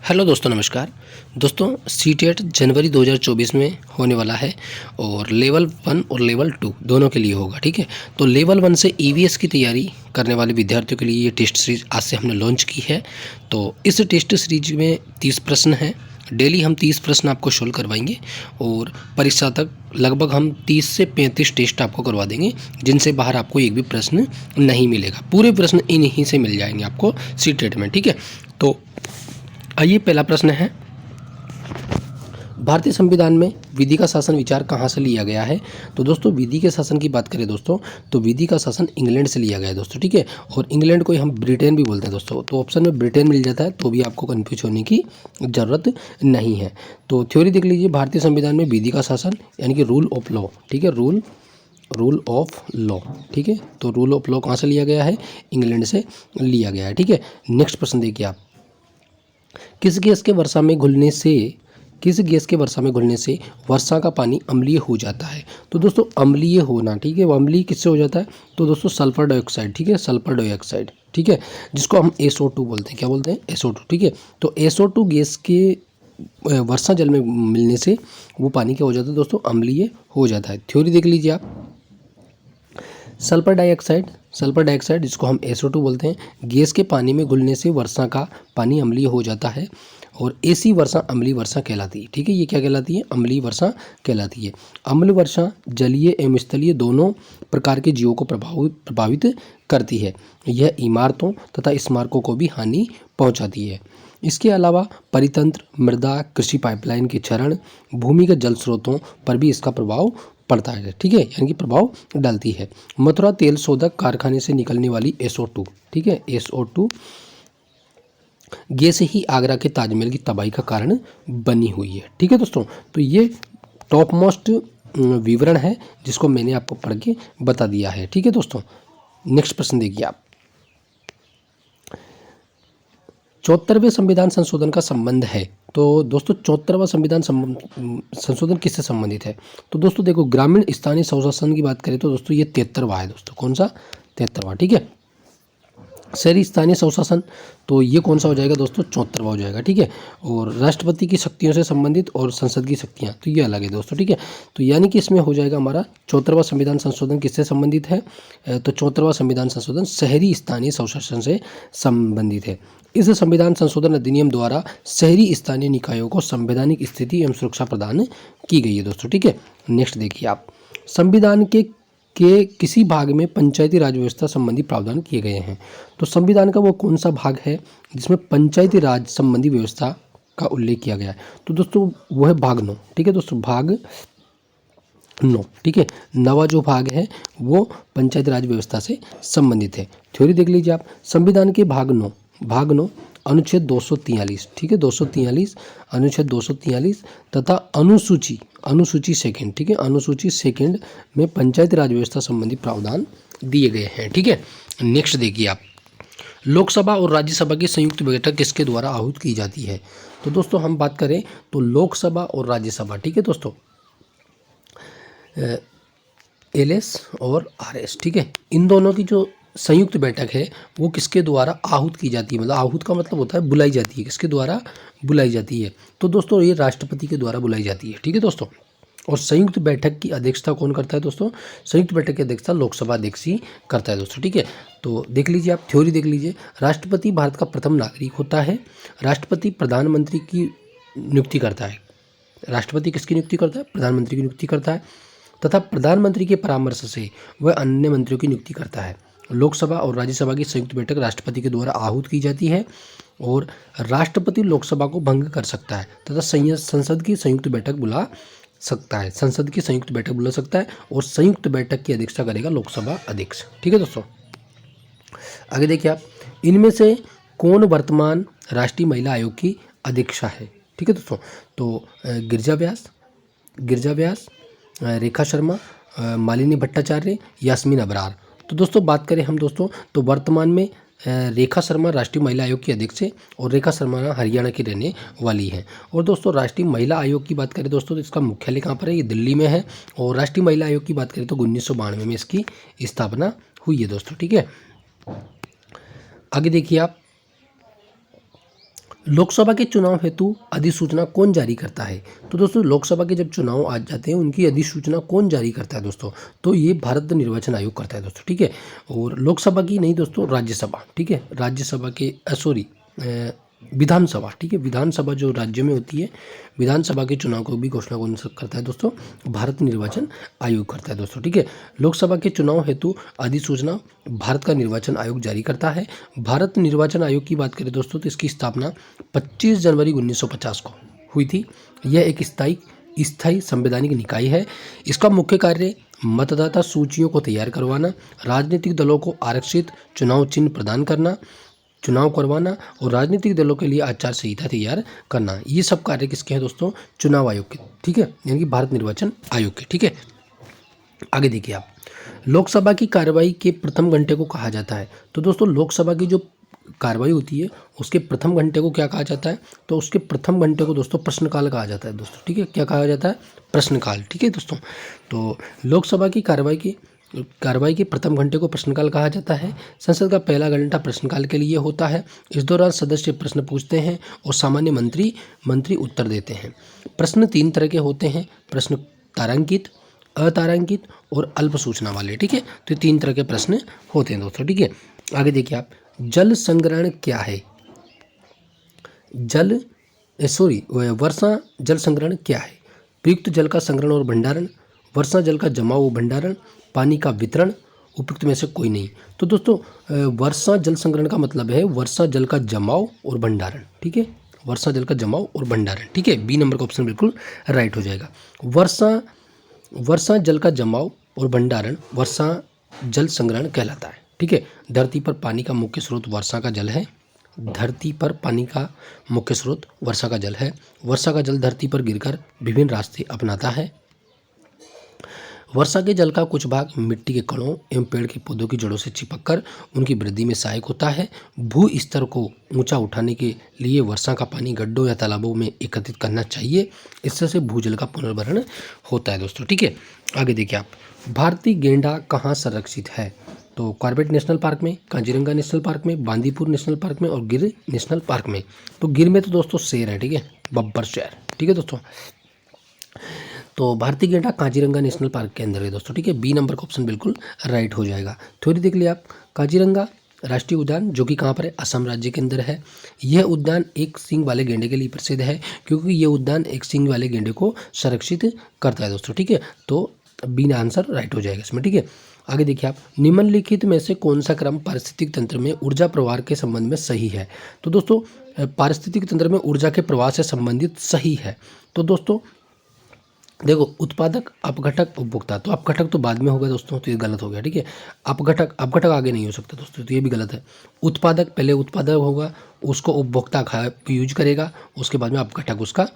Hello दोस्तों, नमस्कार। दोस्तों, सीटेट जनवरी 2024 में होने वाला है और लेवल 1 और लेवल 2 दोनों के लिए होगा। ठीक है, तो लेवल 1 से ईवीएस की तैयारी करने वाले विद्यार्थियों के लिए ये टेस्ट सीरीज आज से हमने लॉन्च की है। तो इस टेस्ट सीरीज में 30 प्रश्न हैं। डेली हम 30 प्रश्न आपको सोल्व करवाएंगे और परीक्षा तक लगभग हम 30 से 35 टेस्ट आपको करवा देंगे, जिनसे बाहर आपको एक भी प्रश्न नहीं मिलेगा। पूरे प्रश्न इन्हीं से मिल जाएंगे आपको सीटेट में। ठीक है, तो आइए, पहला प्रश्न है, भारतीय संविधान में विधि का शासन विचार कहाँ से लिया गया है। तो दोस्तों, विधि के शासन की बात करें दोस्तों, तो विधि का शासन इंग्लैंड से लिया गया है दोस्तों। ठीक है, और इंग्लैंड को हम ब्रिटेन भी बोलते हैं दोस्तों। तो ऑप्शन में ब्रिटेन मिल जाता है तो भी आपको कन्फ्यूज होने की ज़रूरत नहीं है। तो थ्योरी देख लीजिए, भारतीय संविधान में विधि का शासन यानी कि रूल ऑफ लॉ। ठीक है, रूल ऑफ लॉ। ठीक है, तो रूल ऑफ लॉ कहाँ से लिया गया है? इंग्लैंड से लिया गया है। ठीक है, नेक्स्ट प्रश्न देखिए आप, किस गैस के वर्षा में घुलने से वर्षा का पानी अम्लीय हो जाता है। तो दोस्तों, अम्लीय होना, ठीक है, वो अम्लीय किससे हो जाता है? तो दोस्तों, सल्फर डाइऑक्साइड। ठीक है, सल्फर डाइऑक्साइड। ठीक है, जिसको हम SO2 बोलते हैं। क्या बोलते हैं? SO2। ठीक है, तो SO2 गैस के वर्षा जल में मिलने से वो पानी क्या हो जाता है दोस्तों? अम्लीय हो जाता है। थ्योरी देख लीजिए आप, सल्फर डाइऑक्साइड जिसको हम SO2 बोलते हैं, गैस के पानी में घुलने से वर्षा का पानी अम्लीय हो जाता है और ऐसी वर्षा अम्लीय वर्षा कहलाती है। ठीक है, ये क्या कहलाती है? अम्लीय वर्षा कहलाती है। अम्ल वर्षा जलीय एवं स्थलीय दोनों प्रकार के जीवों को प्रभावित करती है। यह इमारतों तथा स्मारकों को भी हानि पहुंचाती है। इसके अलावा परितंत्र, मृदा, कृषि पाइपलाइन के क्षरण, भूमिगत जल स्रोतों पर भी इसका प्रभाव पड़ता है। ठीक है, यानी कि प्रभाव डालती है। मथुरा तेल शोधक कारखाने से निकलने वाली SO2, ठीक है, SO2 गैस ही आगरा के ताजमहल की तबाही का कारण बनी हुई है। ठीक है दोस्तों, तो ये टॉप मोस्ट विवरण है जिसको मैंने आपको पढ़ के बता दिया है। ठीक है दोस्तों, नेक्स्ट प्रश्न देखिए आप, 74वें संविधान संशोधन का संबंध है। तो दोस्तों, 74वां संविधान संशोधन किससे संबंधित है? तो दोस्तों देखो, ग्रामीण स्थानीय स्वशासन की बात करें तो दोस्तों ये 73वां है दोस्तों। कौन सा? 73वां। ठीक है, शहरी स्थानीय स्वशासन, तो ये कौन सा हो जाएगा दोस्तों? 74वां हो जाएगा। ठीक है, और राष्ट्रपति की शक्तियों से संबंधित और संसद की शक्तियाँ, तो ये अलग है दोस्तों। ठीक है, तो यानी कि इसमें हो जाएगा हमारा 74वां संविधान संशोधन किससे संबंधित है? तो 74वां संविधान संशोधन शहरी स्थानीय स्वशासन से संबंधित है। इस संविधान संशोधन अधिनियम द्वारा शहरी स्थानीय निकायों को संवैधानिक स्थिति एवं सुरक्षा प्रदान की गई है दोस्तों। ठीक है, नेक्स्ट देखिए आप, संविधान के किसी भाग में पंचायती राज व्यवस्था संबंधी प्रावधान किए गए हैं। तो संविधान का वो कौन सा भाग है जिसमें पंचायती राज संबंधी व्यवस्था का उल्लेख किया गया है? तो दोस्तों वो है भाग 9। ठीक है दोस्तों, भाग 9। ठीक है, नवा जो भाग है वो पंचायती राज व्यवस्था से संबंधित है। थ्योरी देख लीजिए आप, संविधान के भाग 9 अनुच्छेद 243, ठीक है, 243, अनुच्छेद 243 तथा अनुसूची सेकंड, ठीक है, अनुसूची सेकंड में पंचायती राज व्यवस्था संबंधी प्रावधान दिए गए हैं। ठीक है, नेक्स्ट देखिए आप, लोकसभा और राज्यसभा की संयुक्त बैठक किसके द्वारा आहूत की जाती है? तो दोस्तों हम बात करें तो लोकसभा और राज्यसभा, ठीक है दोस्तों, LS और RS, ठीक है, इन दोनों की जो संयुक्त बैठक है वो किसके द्वारा आहूत की जाती है? मतलब आहूत का मतलब होता है बुलाई जाती है। किसके द्वारा बुलाई जाती है? तो दोस्तों ये राष्ट्रपति के द्वारा बुलाई जाती है। ठीक है दोस्तों, और संयुक्त बैठक की अध्यक्षता कौन करता है दोस्तों? संयुक्त बैठक की अध्यक्षता लोकसभा अध्यक्ष ही करता है दोस्तों। ठीक है, तो देख लीजिए आप, थ्योरी देख लीजिए, राष्ट्रपति भारत का प्रथम नागरिक होता है। राष्ट्रपति प्रधानमंत्री की नियुक्ति करता है। राष्ट्रपति किसकी नियुक्ति करता है? प्रधानमंत्री की नियुक्ति करता है तथा प्रधानमंत्री के परामर्श से वह अन्य मंत्रियों की नियुक्ति करता है। लोकसभा और राज्यसभा की संयुक्त बैठक राष्ट्रपति के द्वारा आहूत की जाती है और राष्ट्रपति लोकसभा को भंग कर सकता है तथा संसद की संयुक्त बैठक बुला सकता है। संसद की संयुक्त बैठक बुला सकता है और संयुक्त बैठक की अध्यक्षता करेगा लोकसभा अध्यक्ष। ठीक है दोस्तों, आगे देखिए आप, इनमें से कौन वर्तमान राष्ट्रीय महिला आयोग की अध्यक्षा है? ठीक है दोस्तों, तो गिरिजा व्यास, रेखा शर्मा, मालिनी भट्टाचार्य, यास्मीन अबरार। तो दोस्तों बात करें हम दोस्तों, तो वर्तमान में रेखा शर्मा राष्ट्रीय महिला आयोग की अध्यक्ष है और रेखा शर्मा हरियाणा की रहने वाली है। और दोस्तों राष्ट्रीय महिला आयोग की बात करें दोस्तों तो इसका मुख्यालय कहाँ पर है? ये दिल्ली में है। और राष्ट्रीय महिला आयोग की बात करें तो 1992 में इसकी स्थापना हुई है दोस्तों। ठीक है, आगे देखिए आप, लोकसभा के चुनाव हेतु अधिसूचना कौन जारी करता है? तो दोस्तों लोकसभा के जब चुनाव आ जाते हैं उनकी अधिसूचना कौन जारी करता है दोस्तों? तो ये भारत निर्वाचन आयोग करता है दोस्तों, ठीक है। और लोकसभा की नहीं दोस्तों, राज्यसभा, ठीक है, राज्यसभा के सॉरी विधानसभा, ठीक है, विधानसभा जो राज्य में होती है, विधानसभा के चुनाव को भी घोषणा कौन करता है दोस्तों? भारत निर्वाचन आयोग करता है दोस्तों, ठीक है। लोकसभा के चुनाव हेतु अधिसूचना भारत का निर्वाचन आयोग जारी करता है। भारत निर्वाचन आयोग की बात करें दोस्तों तो इसकी स्थापना 25 जनवरी 1950 को हुई थी। यह एक स्थायी संवैधानिक निकाय है। इसका मुख्य कार्य मतदाता सूचियों को तैयार करवाना, राजनीतिक दलों को आरक्षित चुनाव चिन्ह प्रदान करना, चुनाव करवाना और राजनीतिक दलों के लिए आचार संहिता तैयार करना, ये सब कार्य किसके हैं दोस्तों? चुनाव आयोग के, ठीक है, यानी कि भारत निर्वाचन आयोग के, ठीक है। आगे देखिए आप, लोकसभा की कार्रवाई के प्रथम घंटे को कहा जाता है। तो दोस्तों लोकसभा की जो कार्रवाई होती है उसके प्रथम घंटे को क्या कहा जाता है? तो उसके प्रथम घंटे को दोस्तों प्रश्नकाल कहा जाता है दोस्तों, ठीक है। क्या कहा जाता है? प्रश्नकाल, ठीक है दोस्तों। तो लोकसभा की कार्रवाई के प्रथम घंटे को प्रश्नकाल कहा जाता है। संसद का पहला घंटा प्रश्नकाल के लिए होता है। इस दौरान सदस्य प्रश्न पूछते हैं और सामान्य मंत्री उत्तर देते हैं। प्रश्न 3 तरह के होते हैं, प्रश्न तारांकित, अतारांकित और अल्प सूचना वाले, ठीक है। तो 3 तरह के प्रश्न होते हैं दोस्तों, ठीक है। आगे देखिए आप, जल संग्रहण क्या है? वर्षा जल संग्रहण क्या है? प्रयुक्त जल का संग्रहण और भंडारण, वर्षा जल का जमाव और भंडारण, पानी का वितरण, उपयुक्त में से कोई नहीं। तो दोस्तों वर्षा जल संग्रहण का मतलब है वर्षा जल का जमाव और भंडारण, ठीक है, वर्षा जल का जमाव और भंडारण, ठीक है। बी नंबर का ऑप्शन बिल्कुल राइट हो जाएगा। वर्षा जल का जमाव और भंडारण वर्षा जल संग्रहण कहलाता है, ठीक है। धरती पर पानी का मुख्य स्रोत वर्षा का जल है। धरती पर पानी का मुख्य स्रोत वर्षा का जल है। वर्षा का जल धरती पर गिरकर विभिन्न रास्ते अपनाता है। वर्षा के जल का कुछ भाग मिट्टी के कणों एवं पेड़ के पौधों की जड़ों से चिपककर उनकी वृद्धि में सहायक होता है। भू स्तर को ऊंचा उठाने के लिए वर्षा का पानी गड्ढों या तालाबों में एकत्रित करना चाहिए। इससे से भूजल का पुनर्भरण होता है दोस्तों, ठीक है। आगे देखिए आप, भारतीय गेंडा कहाँ संरक्षित है? तो कॉर्बेट नेशनल पार्क में, काजीरंगा नेशनल पार्क में, बांदीपुर नेशनल पार्क में और गिर नेशनल पार्क में। तो गिर में तो दोस्तों शेर है, ठीक है, बब्बर शेर, ठीक है दोस्तों। तो भारतीय गेंडा काजीरंगा नेशनल पार्क के अंदर है दोस्तों, ठीक है। बी नंबर का ऑप्शन बिल्कुल राइट हो जाएगा। थ्योरी देख लिया आप, काजीरंगा राष्ट्रीय उद्यान जो कि कहाँ पर है? असम राज्य के अंदर है। यह उद्यान एक सींग वाले गेंडे के लिए प्रसिद्ध है क्योंकि यह उद्यान एक सींग वाले गेंडे को संरक्षित करता है दोस्तों, ठीक है। तो बी आंसर राइट हो जाएगा इसमें, ठीक है। आगे देखिए आप, निम्नलिखित में से कौन सा क्रम पारिस्थितिक तंत्र में ऊर्जा प्रवाह के संबंध में सही है? तो दोस्तों पारिस्थितिक तंत्र में ऊर्जा के प्रवाह से संबंधित सही है। तो दोस्तों देखो, उत्पादक, अपघटक, उपभोक्ता। तो अपघटक तो बाद में होगा दोस्तों, तो ये गलत हो गया, ठीक है। अपघटक आगे नहीं हो सकता दोस्तों, तो ये भी गलत है। उत्पादक पहले उत्पादक होगा, उसको उपभोक्ता यूज करेगा, उसके बाद में अपघटक उसका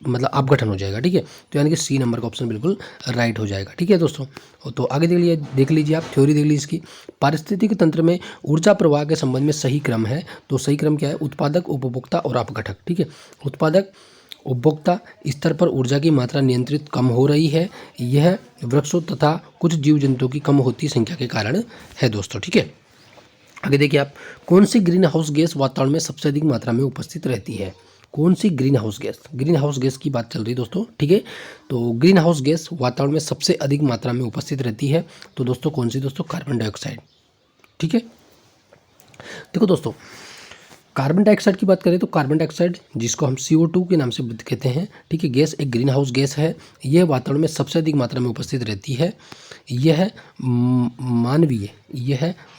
मतलब अपघटन हो जाएगा, ठीक है। तो यानी कि सी नंबर का ऑप्शन बिल्कुल राइट हो जाएगा, ठीक है दोस्तों। तो आगे देख लीजिए आप, थ्योरी देख लीजिए इसकी। पारिस्थितिक तंत्र में ऊर्जा प्रवाह के संबंध में सही क्रम है, तो सही क्रम क्या है? उत्पादक, उपभोक्ता और अपघटक, ठीक है। उत्पादक उपभोक्ता स्तर पर ऊर्जा की मात्रा नियंत्रित कम हो रही है। यह वृक्षों तथा कुछ जीव जंतुओं की कम होती संख्या के कारण है दोस्तों, ठीक है। आगे देखिए आप, कौन सी ग्रीन हाउस गैस वातावरण में सबसे अधिक मात्रा में उपस्थित रहती है? कौन सी ग्रीन हाउस गैस की बात चल रही है दोस्तों, ठीक है। तो ग्रीन हाउस गैस वातावरण में सबसे अधिक मात्रा में उपस्थित रहती है। तो दोस्तों कौन सी? दोस्तों कार्बन डाइऑक्साइड, ठीक है। देखो दोस्तों, कार्बन डाइऑक्साइड की बात करें तो कार्बन डाइऑक्साइड जिसको हम CO2 के नाम से कहते हैं, ठीक है, गैस एक ग्रीन हाउस गैस है। यह वातावरण में सबसे अधिक मात्रा में उपस्थित रहती है। यह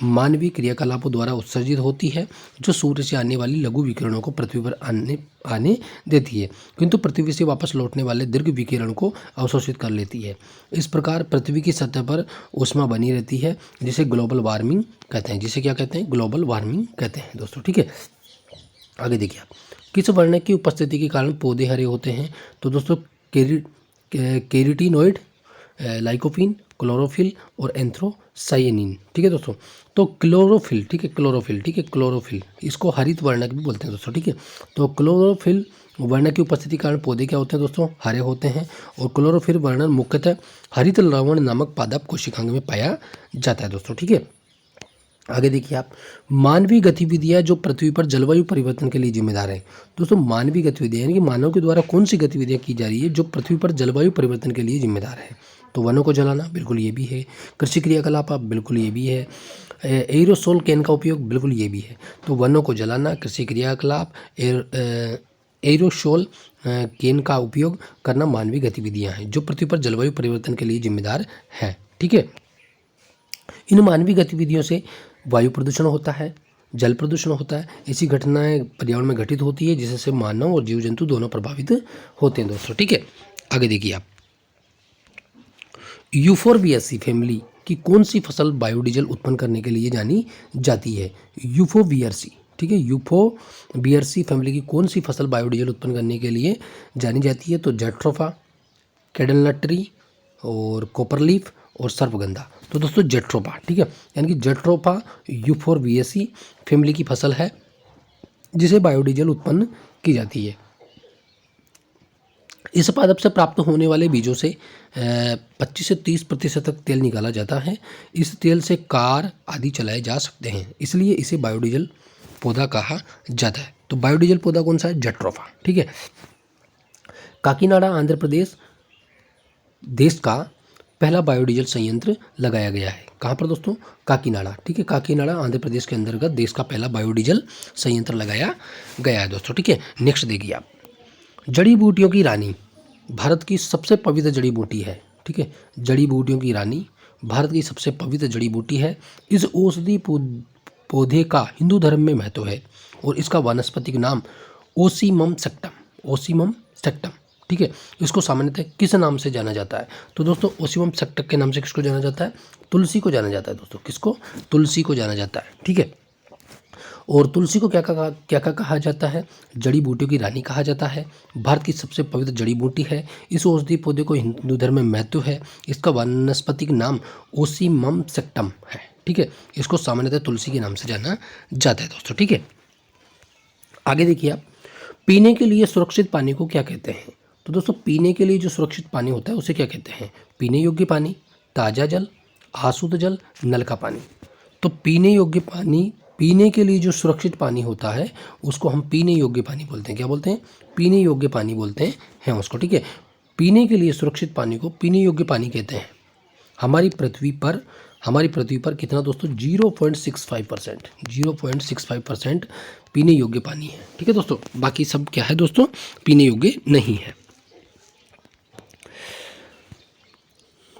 मानवीय क्रियाकलापों द्वारा उत्सर्जित होती है जो सूर्य से आने वाली लघु विकिरणों को पृथ्वी पर आने देती है, किंतु पृथ्वी से वापस लौटने वाले दीर्घ विकिरण को अवशोषित कर लेती है। इस प्रकार पृथ्वी की सतह पर ऊष्मा बनी रहती है, जिसे ग्लोबल वार्मिंग कहते हैं। जिसे क्या कहते हैं? ग्लोबल वार्मिंग कहते हैं दोस्तों, ठीक है। आगे देखिए आप, किस वर्ण की उपस्थिति के कारण पौधे हरे होते हैं? तो दोस्तों केराटिनॉइड, लाइकोपीन, क्लोरोफिल और एंथ्रोसायनिन, ठीक है दोस्तों। तो क्लोरोफिल, ठीक है, क्लोरोफिल इसको हरित वर्णक भी बोलते हैं दोस्तों, ठीक है। तो क्लोरोफिल वर्ण की उपस्थिति के कारण पौधे क्या होते हैं दोस्तों? हरे होते हैं। और क्लोरोफिल वर्ण मुख्यतः हरित लवण नामक पादप कोशिकांग में पाया जाता है दोस्तों, ठीक है। आगे देखिए आप, मानवीय गतिविधियां जो पृथ्वी पर जलवायु परिवर्तन के लिए जिम्मेदार है। दोस्तों मानवीय गतिविधियां यानी कि मानव के द्वारा कौन सी गतिविधियां की जा रही है जो पृथ्वी पर जलवायु परिवर्तन के लिए जिम्मेदार है। तो वनों को जलाना, बिल्कुल ये भी है। कृषि क्रियाकलाप, आप बिल्कुल ये भी है। एरोसोल कैन का उपयोग, बिल्कुल ये भी है। तो वनों को जलाना, कृषि क्रियाकलाप, एरोसोल कैन का उपयोग करना मानवीय गतिविधियां हैं जो पृथ्वी पर जलवायु परिवर्तन के लिए जिम्मेदार है। ठीक है, इन मानवीय गतिविधियों से वायु प्रदूषण होता है, जल प्रदूषण होता है। ऐसी घटनाएं पर्यावरण में घटित होती है जिससे मानव और जीव जंतु दोनों प्रभावित होते हैं दोस्तों। ठीक है, आगे देखिए आप, यूफोरबिएसी फैमिली की कौन सी फसल बायोडीजल उत्पन्न करने के लिए जानी जाती है। यूफोबियर्सी, ठीक है, यूफोबियर्सी फैमिली की कौन सी फसल बायोडीजल उत्पन्न करने के लिए जानी जाती है। तो जेट्रोफा, कैडलनट्री और कॉपरलीफ और सर्पगंधा। तो दोस्तों जेट्रोफा, ठीक है, यानी कि जेट्रोफा यूफोरबिएसी फैमिली की फसल है जिसे बायोडीजल उत्पन्न की जाती है। इस पादप से प्राप्त होने वाले बीजों से 25 से 30% तक तेल निकाला जाता है। इस तेल से कार आदि चलाए जा सकते हैं, इसलिए इसे बायोडीजल पौधा कहा जाता है। तो बायोडीजल पौधा कौन सा है, जेट्रोफा। ठीक है, काकीनाडा आंध्र प्रदेश देश का पहला बायोडीजल संयंत्र लगाया गया है। कहाँ पर दोस्तों, काकीनाडा। ठीक है, काकीनाडा आंध्र प्रदेश के अंतर्गत देश का पहला बायोडीजल संयंत्र लगाया गया है दोस्तों। ठीक है, नेक्स्ट देखिए आप, जड़ी बूटियों की रानी भारत की सबसे पवित्र जड़ी बूटी है। ठीक है, जड़ी बूटियों की रानी भारत की सबसे पवित्र जड़ी बूटी है। इस औषधि पौधे का हिंदू धर्म में महत्व है और इसका वानस्पतिक नाम ओसीमम सेक्टम, ओसीमम सेक्टम। ठीक है, इसको सामान्यतः किस नाम से जाना जाता है। तो दोस्तों ओसीमम सेक्टम के नाम से किसको जाना जाता है, तुलसी को जाना जाता है दोस्तों। किसको, तुलसी को जाना जाता है। ठीक है, और तुलसी को क्या कहा जाता है, जड़ी बूटियों की रानी कहा जाता है। भारत की सबसे पवित्र जड़ी बूटी है। इस औषधि पौधे को हिंदू धर्म में महत्व है। इसका वानस्पतिक नाम ओसीमम सेक्टम है। ठीक है, इसको सामान्यतः तुलसी के नाम से जाना जाता है दोस्तों। ठीक है, आगे देखिए आप, पीने के लिए सुरक्षित पानी को क्या कहते हैं। तो दोस्तों पीने के लिए जो सुरक्षित पानी होता है उसे क्या कहते हैं, पीने योग्य पानी, ताज़ा जल, आशुद्ध जल, नल का पानी। तो पीने योग्य पानी, पीने के लिए जो सुरक्षित पानी होता है उसको हम पीने योग्य पानी बोलते हैं। क्या बोलते हैं, पीने योग्य पानी बोलते हैं उसको। ठीक है, पीने के लिए सुरक्षित पानी को पीने योग्य पानी कहते हैं। हमारी पृथ्वी पर कितना दोस्तों, 0.65%, 0.65% पीने योग्य पानी है। ठीक है दोस्तों, बाकी सब क्या है दोस्तों, पीने योग्य नहीं है।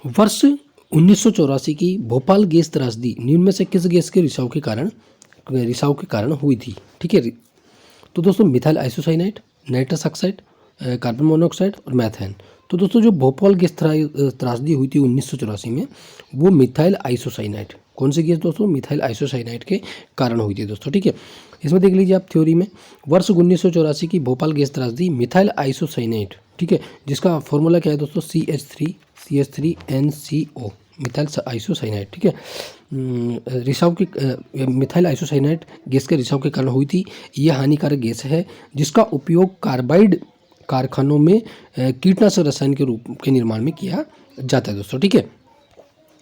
वर्ष 1984 की भोपाल गैस त्रासदी निम्न में से किस गैस के रिसाव के कारण हुई थी। ठीक है, तो दोस्तों methyl isocyanide, nitrous oxide, carbon monoxide और मैथेन। तो दोस्तों जो भोपाल गैस त्रासदी हुई थी 1984 में, वो मिथाइल आइसोसाइनाइड, कौन सी गैस दोस्तों, मिथाइल आइसोसाइनाइड के कारण हुई थी दोस्तों। ठीक है, इसमें देख लीजिए आप थ्योरी में, वर्ष 1984 की भोपाल गैस त्रासदी मिथाइल आइसोसाइनाइड। ठीक है, जिसका फॉर्मूला क्या है दोस्तों, CH3NCO, मिथाइल आइसोसाइनाइड। ठीक है, रिसाव की मिथाइल आइसोसाइनाइड गैस के रिसाव के कारण हुई थी। यह हानिकारक गैस है जिसका उपयोग कार्बाइड कारखानों में कीटनाशक रसायन के रूप के निर्माण में किया जाता है दोस्तों। ठीक है,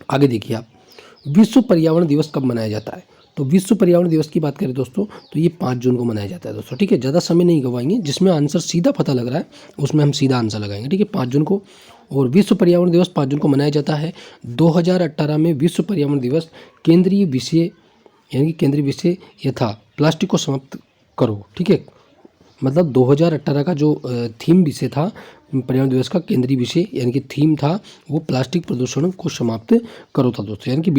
आगे देखिए आप, विश्व पर्यावरण दिवस कब मनाया जाता है। तो विश्व पर्यावरण दिवस की बात करें दोस्तों तो ये 5 जून को मनाया जाता है दोस्तों। ठीक है, ज़्यादा समय नहीं गवाएंगे, जिसमें आंसर सीधा पता लग रहा है उसमें हम सीधा आंसर लगाएंगे। ठीक है, 5 जून को, और विश्व पर्यावरण दिवस 5 जून को मनाया जाता है। 2018 में विश्व पर्यावरण दिवस केंद्रीय विषय यह था, प्लास्टिक को समाप्त करो। ठीक है, मतलब 2018 का जो थीम विषय था पर्यावरण दिवस का, केंद्रीय विषय यानी कि थीम था वो प्लास्टिक प्रदूषण को समाप्त करो था दोस्तों, यानी कि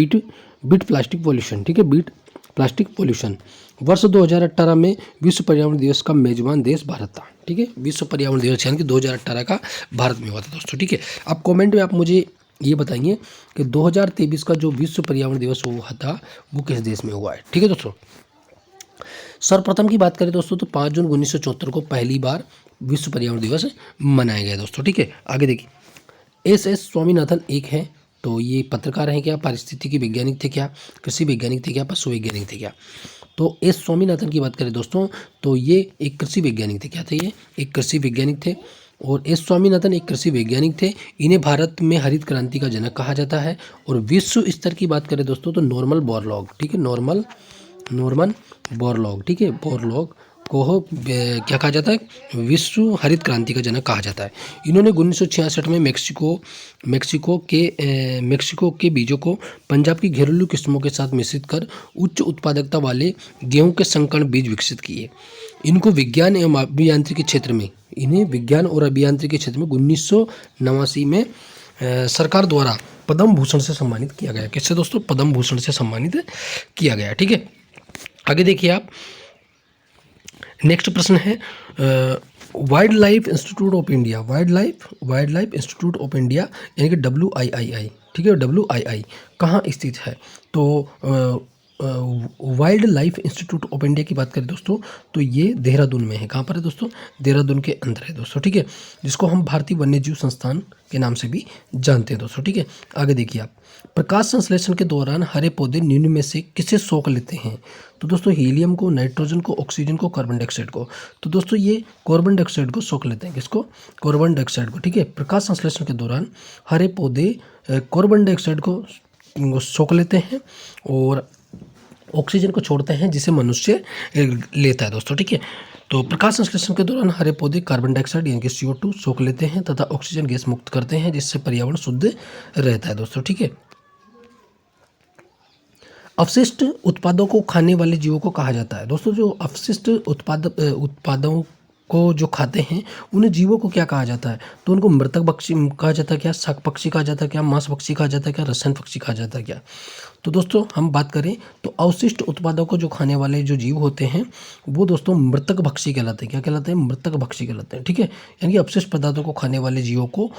बीट प्लास्टिक पॉल्यूशन। ठीक है, बीट प्लास्टिक पॉल्यूशन। वर्ष 2018 में विश्व पर्यावरण दिवस का मेजबान देश भारत था। ठीक है, विश्व पर्यावरण दिवस यानी कि 2018 का भारत में हुआ था दोस्तों। ठीक है, अब कमेंट में आप मुझे ये बताइए कि 2023 का जो विश्व पर्यावरण दिवस हुआ था वो किस देश में हुआ है। ठीक है दोस्तों, सर्वप्रथम की बात करें दोस्तों तो 5 जून 1974 को पहली बार विश्व पर्यावरण दिवस मनाया गया दोस्तों। ठीक है, आगे देखिए, SS स्वामीनाथन एक हैं, तो ये पत्रकार हैं क्या, पारिस्थितिकी वैज्ञानिक थे क्या, कृषि वैज्ञानिक थे क्या, पशु वैज्ञानिक थे क्या। तो S स्वामीनाथन की बात करें दोस्तों तो ये एक कृषि वैज्ञानिक थे। क्या थे ये, एक कृषि वैज्ञानिक थे। और एस स्वामीनाथन एक कृषि वैज्ञानिक थे। इन्हें भारत में हरित क्रांति का जनक कहा जाता है। और विश्व स्तर की बात करें दोस्तों तो नॉर्मन बोरलॉग, ठीक है, नॉर्मन बोरलॉग, ठीक है, बोरलॉग को क्या कहा जाता है, विश्व हरित क्रांति का जनक कहा जाता है। इन्होंने 1966 में मेक्सिको के बीजों को पंजाब की घरेलू किस्मों के साथ मिश्रित कर उच्च उत्पादकता वाले गेहूं के संकर बीज विकसित किए। इनको विज्ञान एवं अभियांत्रिकी क्षेत्र में, इन्हें विज्ञान और अभियांत्रिकी क्षेत्र में 1989 में सरकार द्वारा पद्म भूषण से सम्मानित किया गया। किससे दोस्तों? पद्म भूषण से सम्मानित किया गया, ठीक है। आगे देखिए आप, नेक्स्ट प्रश्न है wild life institute of India, wild life institute of India यानी कि WIII, ठीक है, WII कहाँ स्थित है? तो wild life institute of India की बात करें दोस्तों तो ये देहरादून में है। कहाँ पर है दोस्तों? देहरादून के अंदर है दोस्तों, ठीक है, जिसको हम भारतीय वन्यजीव संस्थान के नाम से भी जानते हैं दोस्तों, ठीक है। आगे देखिए आप, प्रकाश संश्लेषण के दौरान हरे पौधे निम्न में से किसे सोख लेते हैं? तो दोस्तों हीलियम को, नाइट्रोजन को, ऑक्सीजन को, कार्बन डाइऑक्साइड को। तो दोस्तों ये कार्बन डाइऑक्साइड को सोख लेते हैं। किसको? कार्बन डाइऑक्साइड को, ठीक है। प्रकाश संश्लेषण के दौरान हरे पौधे कार्बन डाइऑक्साइड को सोख लेते हैं और ऑक्सीजन को छोड़ते हैं जिसे मनुष्य लेता है दोस्तों, ठीक है। तो प्रकाश संश्लेषण के दौरान हरे पौधे कार्बन डाइऑक्साइड यानी कि CO2 सोख लेते हैं तथा ऑक्सीजन गैस मुक्त करते हैं जिससे पर्यावरण शुद्ध रहता है दोस्तों, ठीक है। अपशिष्ट उत्पादों को खाने वाले जीवों को कहा जाता है दोस्तों। जो अपशिष्ट उत्पादों को जो खाते हैं उन्हें जीवों को क्या कहा जाता है? तो उनको मृतक पक्षी कहा जाता है क्या, शाक पक्षी कहा जाता है क्या, मांस पक्षी कहा जाता है क्या, रसायन पक्षी कहा जाता है क्या? तो दोस्तों हम बात करें तो अवशिष्ट उत्पादों को जो खाने वाले जो जीव होते हैं वो दोस्तों मृतक भक्षी कहलाते हैं। क्या कहलाते हैं? मृतक भक्षी कहलाते हैं, ठीक है। यानी कि अपशिष्ट पदार्थों को खाने वाले जीवों को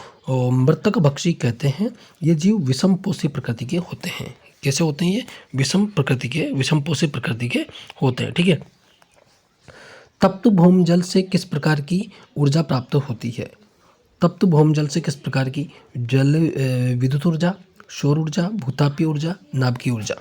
मृतक भक्षी कहते हैं। ये जीव विषम पोषी प्रकृति के होते हैं। कैसे होते हैं ये? विषम पोषी प्रकृति के होते हैं, ठीक है। तप्त भौमजल से किस प्रकार की ऊर्जा प्राप्त होती है? तप्त भौमजल से किस प्रकार की? जल विद्युत ऊर्जा, सौर ऊर्जा, भूतापीय ऊर्जा, नाभिकीय ऊर्जा।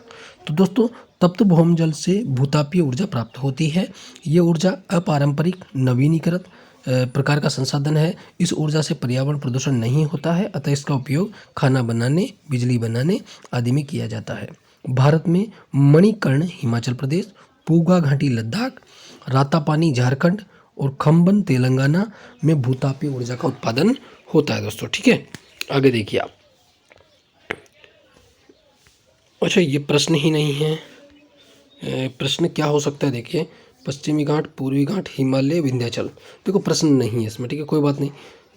तो दोस्तों तप्त भौमजल से भूतापीय ऊर्जा प्राप्त होती है। ये ऊर्जा अपारंपरिक नवीनीकृत प्रकार का संसाधन है। इस ऊर्जा से पर्यावरण प्रदूषण नहीं होता है, अतः इसका उपयोग खाना बनाने, बिजली बनाने आदि में किया जाता है। भारत में मणिकर्ण हिमाचल प्रदेश, पूगा घाटी लद्दाख, रातापानी झारखंड और खम्बन तेलंगाना में भूतापीय ऊर्जा का उत्पादन होता है दोस्तों, ठीक है। आगे देखिए आप, अच्छा ये प्रश्न ही नहीं है, प्रश्न क्या हो सकता है? देखिए, पश्चिमी घाट, पूर्वी घाट, हिमालय, विंध्याचल। देखो प्रश्न नहीं है इसमें, ठीक है, कोई बात नहीं,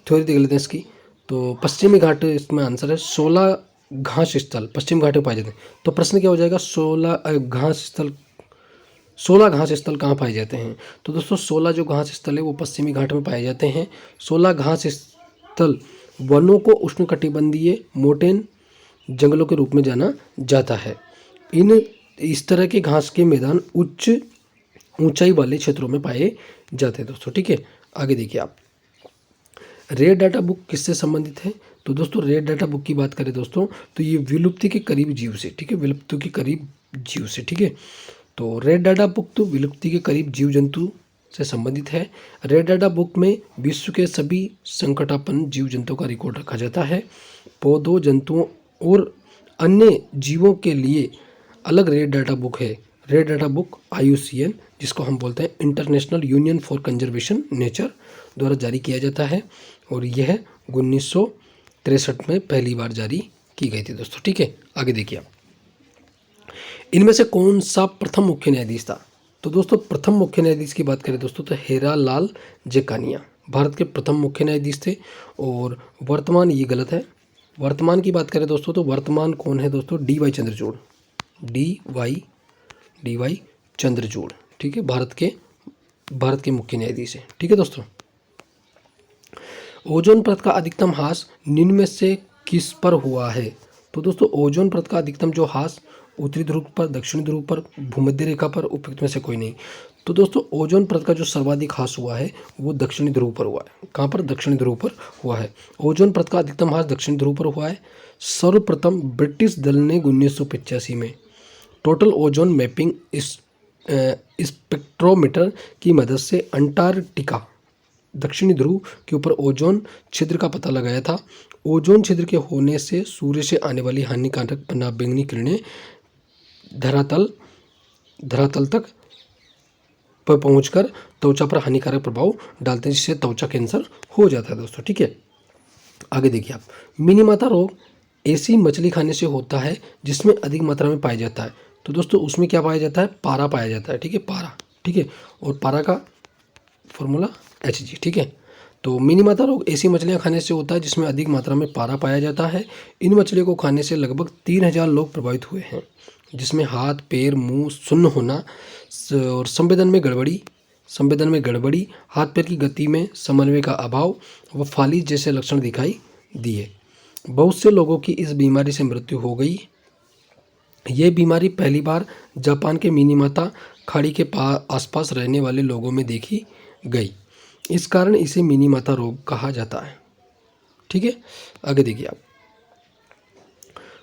थ्योरी देख लेते हैं इसकी। तो पश्चिमी घाट इसमें आंसर है। 16 घास स्थल पश्चिम घाट में पाए जाते हैं। तो प्रश्न क्या हो जाएगा? 16 घास स्थल कहाँ पाए जाते हैं? तो दोस्तों 16 जो घास स्थल है वो पश्चिमी घाट में पाए जाते हैं। 16 घास स्थल वनों को उष्णकटिबंधीय मोटेन जंगलों के रूप में जाना जाता है। इस तरह के घास के मैदान ऊंचाई वाले क्षेत्रों में पाए जाते हैं दोस्तों, ठीक है। आगे देखिए आप, रेड डाटा बुक किससे संबंधित है? तो दोस्तों रेड डाटा बुक की बात करें दोस्तों तो ये विलुप्ति के करीब जीव से, ठीक है, विलुप्ति के करीब जीव से, ठीक है। तो रेड डाटा बुक तो विलुप्ति के करीब जीव जंतु से संबंधित है। रेड डाटा बुक में विश्व के सभी संकटापन्न जीव जंतुओं का रिकॉर्ड रखा जाता है। पौधों, जंतुओं और अन्य जीवों के लिए अलग रेड डाटा बुक है। रेड डाटा बुक IUCN, जिसको हम बोलते हैं international union for conservation nature, द्वारा जारी किया जाता है और यह 1963 में पहली बार जारी की गई थी दोस्तों, ठीक है। आगे देखिए आप, इनमें से कौन सा प्रथम मुख्य न्यायाधीश था? तो दोस्तों प्रथम मुख्य न्यायाधीश की बात करें दोस्तों तो हेरालाल जेकानिया भारत के प्रथम मुख्य न्यायाधीश थे। और वर्तमान, ये गलत है, वर्तमान की बात करें दोस्तों तो वर्तमान कौन है दोस्तों? DY चंद्रचूड़, DY चंद्रचूड़, ठीक है, भारत के मुख्य न्यायाधीश है, ठीक है दोस्तों। ओजोन परत का अधिकतम ह्रास निम्न में से किस पर हुआ है? तो दोस्तों ओजोन परत का अधिकतम जो ह्रास उत्तरी ध्रुव पर, दक्षिणी ध्रुव पर, भूमध्य रेखा पर, उपयुक्त में से कोई नहीं। तो दोस्तों ओजोन परत का जो सर्वाधिक ह्रास हुआ है वो दक्षिणी ध्रुव पर हुआ है। कहाँ पर? दक्षिणी ध्रुव पर हुआ है। ओजोन परत का अधिकतम ह्रास दक्षिणी ध्रुव पर हुआ है। सर्वप्रथम ब्रिटिश दल ने 1985 में टोटल ओजोन मैपिंग स्पेक्ट्रोमीटर की मदद से अंटार्कटिका दक्षिणी ध्रुव के ऊपर ओजोन छिद्र का पता लगाया था। ओजोन छिद्र के होने से सूर्य से आने वाली हानिकारक पराबैंगनी किरणें धरातल तक पहुंचकर त्वचा पर हानिकारक प्रभाव डालते हैं, जिससे त्वचा कैंसर हो जाता है दोस्तों। ठीक है, आगे देखिए आप, मिनीमाता रोग ऐसी मछली खाने से होता है जिसमें अधिक मात्रा में पाया जाता है। तो दोस्तों उसमें क्या पाया जाता है, पारा पाया जाता है। ठीक है, पारा। ठीक है, और पारा का फॉर्मूला Hg। ठीक है, तो मिनीमाता रोग ऐसी मछलियां खाने से होता है जिसमें अधिक मात्रा में पारा पाया जाता है। इन मछलियों को खाने से लगभग 3000 लोग प्रभावित हुए हैं, जिसमें हाथ पैर मुंह सुन्न होना और संवेदन में गड़बड़ी, हाथ पैर की गति में समन्वय का अभाव व फालिज जैसे लक्षण दिखाई दिए। बहुत से लोगों की इस बीमारी से मृत्यु हो गई। ये बीमारी पहली बार जापान के मिनीमाता खाड़ी के आसपास रहने वाले लोगों में देखी गई। इस कारण इसे मिनीमाता रोग कहा जाता है। ठीक है, आगे देखिए आप,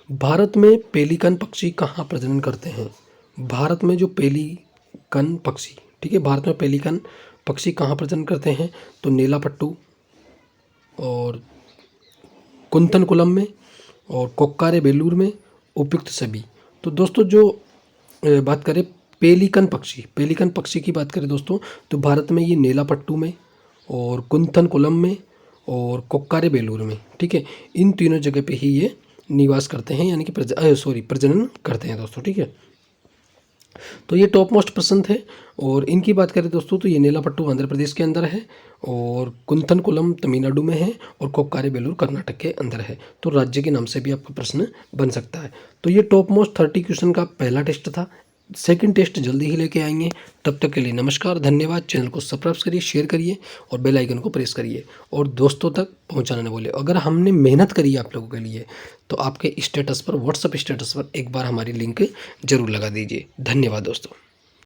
भारत में पेलिकन पक्षी कहाँ प्रजनन करते हैं। भारत में जो पेलिकन पक्षी, ठीक है, भारत में पेलिकन पक्षी कहाँ प्रजनन करते हैं, तो नीलापट्टू और कुंतनकुलम में और कोक्कारे बेलूर में उपयुक्त सभी। तो दोस्तों जो बात करें पेलिकन पक्षी की बात करें दोस्तों, तो भारत में ये नीलापट्टू में और कुंतनकुलम में और कोक्कारे बेलूर में, ठीक है, इन तीनों जगह पे ही ये निवास करते हैं, यानी कि प्रजनन करते हैं दोस्तों। ठीक है, तो ये टॉप मोस्ट प्रश्न थे। और इनकी बात करें दोस्तों, तो ये नीलापट्टू आंध्र प्रदेश के अंदर है और कुंतनकुलम तमिलनाडु में है और कोक्कारे बेलूर कर्नाटक के अंदर है। तो राज्य के नाम से भी आपका प्रश्न बन सकता है। तो ये टॉप मोस्ट 30 क्वेश्चन का पहला टेस्ट था। सेकंड टेस्ट जल्दी ही लेके आएंगे। तब तक के लिए नमस्कार, धन्यवाद। चैनल को सब्सक्राइब करिए, शेयर करिए और बेल आइकन को प्रेस करिए और दोस्तों तक पहुंचाना न भूलिए। अगर हमने मेहनत करी है आप लोगों के लिए, तो आपके स्टेटस पर, व्हाट्सएप स्टेटस पर एक बार हमारी लिंक जरूर लगा दीजिए। धन्यवाद दोस्तों।